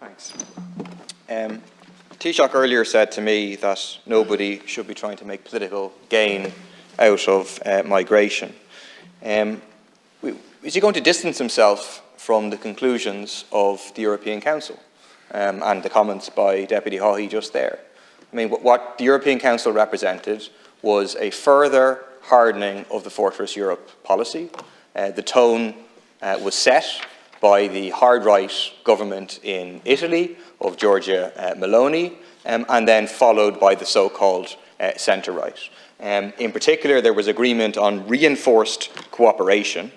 Thanks. Taoiseach earlier said to me that nobody should be trying to make political gain out of migration. Is he going to distance himself from the conclusions of the European Council and the comments by Deputy Haughey just there? I mean, what the European Council represented was a further hardening of the Fortress Europe policy. The tone was set by the hard-right government in Italy of Giorgia Meloni, and then followed by the so-called centre-right. In particular, there was agreement on reinforced cooperation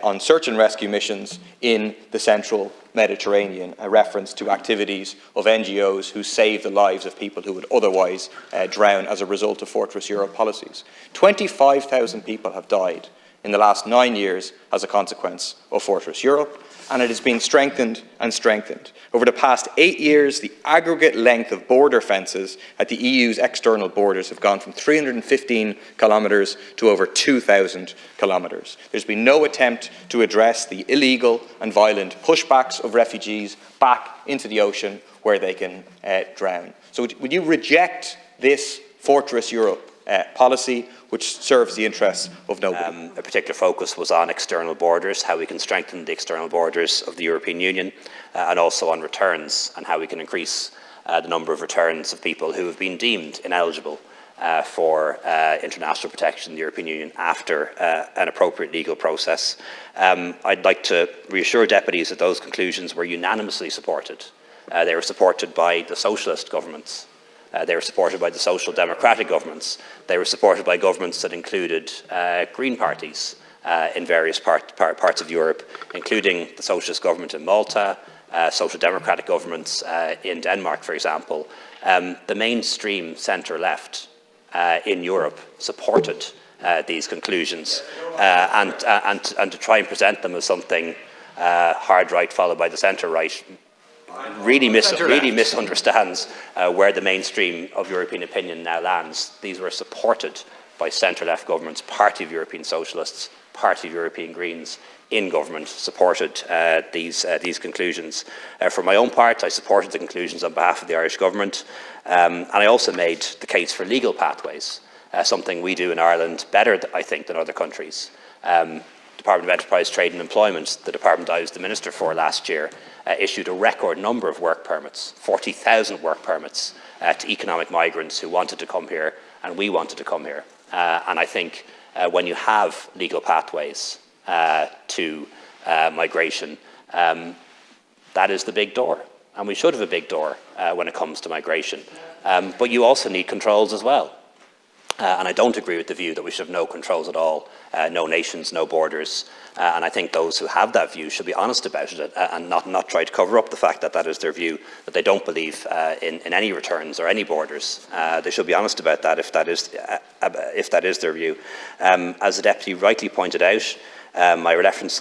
on search and rescue missions in the central Mediterranean, a reference to activities of NGOs who save the lives of people who would otherwise drown as a result of Fortress Europe policies. 25,000 people have died in the last 9 years as a consequence of Fortress Europe, and it has been strengthened and strengthened. Over the past 8 years, the aggregate length of border fences at the EU's external borders have gone from 315 kilometres to over 2,000 kilometres. There's been no attempt to address the illegal and violent pushbacks of refugees back into the ocean where they can drown. So would you reject this Fortress Europe policy, which serves the interests of nobody? A particular focus was on external borders, how we can strengthen the external borders of the European Union, and also on returns and how we can increase the number of returns of people who have been deemed ineligible for international protection in the European Union after an appropriate legal process. I'd like to reassure deputies that those conclusions were unanimously supported. They were supported by the socialist governments. They were supported by the social democratic governments. They were supported by governments that included green parties in various parts of Europe, including the socialist government in Malta, social democratic governments in Denmark, for example. The mainstream centre-left in Europe supported these conclusions, and to try and present them as something hard-right followed by the centre-right really misunderstands where the mainstream of European opinion now lands. These were supported by centre-left governments. Party of European Socialists, Party of European Greens in government supported these conclusions. For my own part, I supported the conclusions on behalf of the Irish government, and I also made the case for legal pathways, something we do in Ireland better, I think, than other countries. Department of Enterprise, Trade and Employment, the department I was the Minister for last year, issued a record number of work permits, 40,000 work permits to economic migrants who wanted to come here, and we wanted to come here. And I think when you have legal pathways to migration, that is the big door. And we should have a big door when it comes to migration. But you also need controls as well. And I don't agree with the view that we should have no controls at all, no nations, no borders. And I think those who have that view should be honest about it and not try to cover up the fact that that is their view, that they don't believe in any returns or any borders. They should be honest about that if that is their view. As the Deputy rightly pointed out, my reference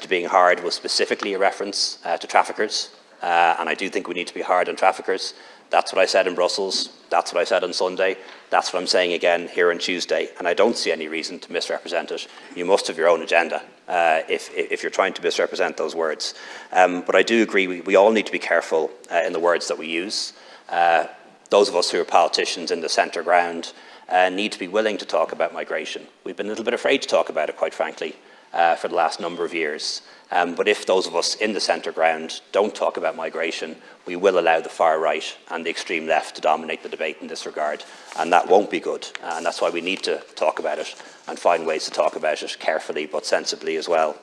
to being hard was specifically a reference to traffickers. And I do think we need to be hard on traffickers. That's what I said in Brussels, that's what I said on Sunday, that's what I'm saying again here on Tuesday, and I don't see any reason to misrepresent it. You must have your own agenda if you're trying to misrepresent those words. But I do agree we all need to be careful in the words that we use. Those of us who are politicians in the centre ground need to be willing to talk about migration. We've been a little bit afraid to talk about it, quite frankly, for the last number of years. But if those of us in the centre ground don't talk about migration, we will allow the far right and the extreme left to dominate the debate in this regard, and that won't be good. And that's why we need to talk about it and find ways to talk about it carefully but sensibly as well.